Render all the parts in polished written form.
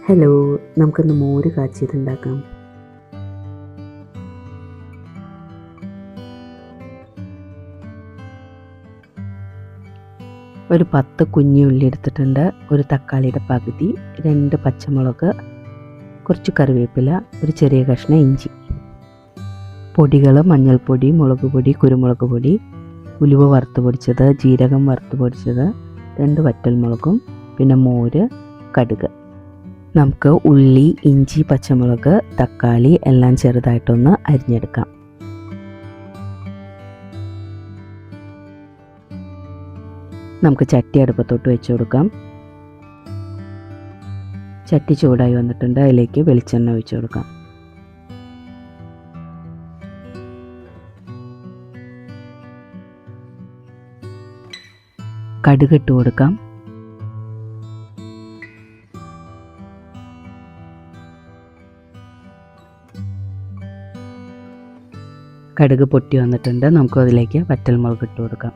Hello, നമുക്കിന്ന് മോര് കാച്ചിയതുണ്ടാക്കാം. ഒരു 10 കുഞ്ഞി ഉള്ളി എടുത്തിട്ടുണ്ട്, ഒരു തക്കാളിയുടെ പകുതി, 2 പച്ചമുളക്, കുറച്ച് കറിവേപ്പില, ഒരു ചെറിയ കഷ്ണം ഇഞ്ചി. പൊടികൾ മഞ്ഞൾപ്പൊടി, മുളക് പൊടി, കുരുമുളക് പൊടി, ഉലുവ വറുത്ത് പൊടിച്ചത്, ജീരകം വറുത്ത് പൊടിച്ചത്, 2 വറ്റൽമുളകും, പിന്നെ മോര്, കടുക്. നമുക്ക് ഉള്ളി, ഇഞ്ചി, പച്ചമുളക്, തക്കാളി എല്ലാം ചെറുതായിട്ടൊന്ന് അരിഞ്ഞെടുക്കാം. നമുക്ക് ചട്ടി അടുപ്പത്തോട്ട് വെച്ച് കൊടുക്കാം. ചട്ടി ചൂടായി വന്നിട്ടുണ്ട്, അതിലേക്ക് വെളിച്ചെണ്ണ ഒഴിച്ചു കൊടുക്കാം. കടുക് ഇട്ട് കൊടുക്കാം. കടുക് പൊട്ടി വന്നിട്ടുണ്ട്, നമുക്ക് അതിലേക്ക് വറ്റൽമുളക് ഇട്ട് കൊടുക്കാം.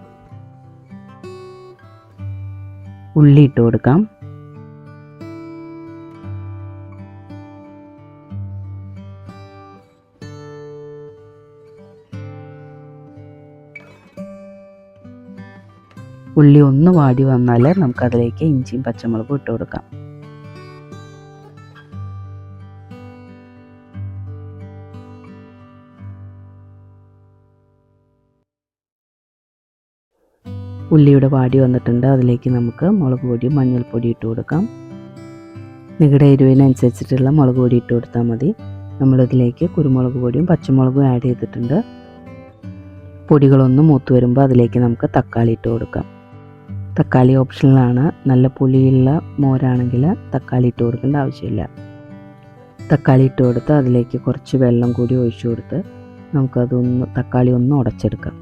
ഉള്ളി ഇട്ട് കൊടുക്കാം. ഉള്ളി ഒന്ന് വാടി വന്നാൽ നമുക്കതിലേക്ക് ഇഞ്ചിയും പച്ചമുളകും ഇട്ട് കൊടുക്കാം. ഉള്ളിയുടെ വാടി വന്നിട്ടുണ്ട്, അതിലേക്ക് നമുക്ക് മുളക് പൊടിയും മഞ്ഞൾപ്പൊടി ഇട്ട് കൊടുക്കാം. നിങ്ങളുടെ എരിവിനനുസരിച്ചിട്ടുള്ള മുളക് പൊടി ഇട്ട് കൊടുത്താൽ മതി. നമ്മളിതിലേക്ക് കുരുമുളക് പൊടിയും പച്ചമുളകും ആഡ് ചെയ്തിട്ടുണ്ട്. പൊടികളൊന്ന് മൂത്ത് വരുമ്പോൾ അതിലേക്ക് നമുക്ക് തക്കാളി ഇട്ട് കൊടുക്കാം. തക്കാളി ഓപ്ഷണലാണ്. നല്ല പുളിയുള്ള മോരാണെങ്കിൽ തക്കാളി ഇട്ട് കൊടുക്കേണ്ട ആവശ്യമില്ല. തക്കാളി ഇട്ട് കൊടുത്ത് അതിലേക്ക് കുറച്ച് വെള്ളം കൂടി ഒഴിച്ചു കൊടുത്ത് തക്കാളി ഒന്ന് ഉടച്ചെടുക്കാം.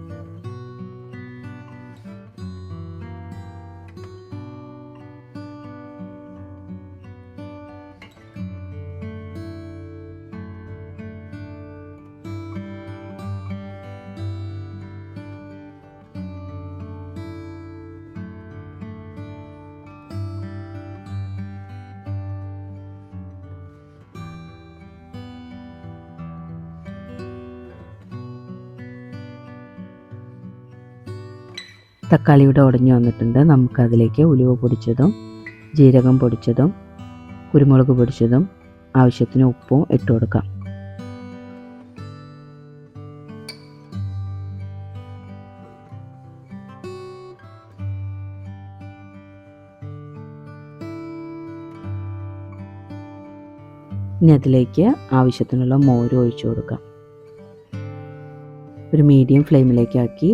തക്കാളിയുടെ ഉടഞ്ഞു വന്നിട്ടുണ്ട്, നമുക്കതിലേക്ക് ഉലുവ പൊടിച്ചതും ജീരകം പൊടിച്ചതും കുരുമുളക് പൊടിച്ചതും ആവശ്യത്തിന് ഉപ്പും ഇട്ട് കൊടുക്കാം. ഇനി അതിലേക്ക് ആവശ്യത്തിനുള്ള മോര് ഒഴിച്ചു കൊടുക്കാം. ഒരു മീഡിയം ഫ്ലെയിമിലേക്ക് ആക്കി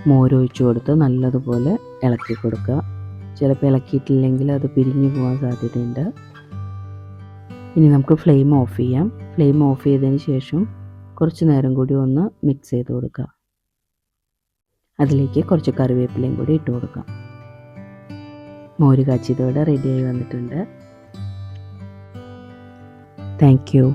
മോര് ഒഴിച്ചു കൊടുത്ത് നല്ലതുപോലെ ഇളക്കി കൊടുക്കുക. ചിലപ്പോൾ ഇളക്കിയിട്ടില്ലെങ്കിൽ അത് പിരിഞ്ഞു പോകാൻ സാധ്യതയുണ്ട്. ഇനി നമുക്ക് ഫ്ലെയിം ഓഫ് ചെയ്യാം. ഫ്ലെയിം ഓഫ് ചെയ്തതിന് ശേഷം കുറച്ച് നേരം കൂടി ഒന്ന് മിക്സ് ചെയ്ത് കൊടുക്കുക. അതിലേക്ക് കുറച്ച് കറിവേപ്പിലയും കൂടി ഇട്ട് കൊടുക്കാം. മോര് കാച്ചിയതോടെ റെഡിയായി വന്നിട്ടുണ്ട്. Thank you.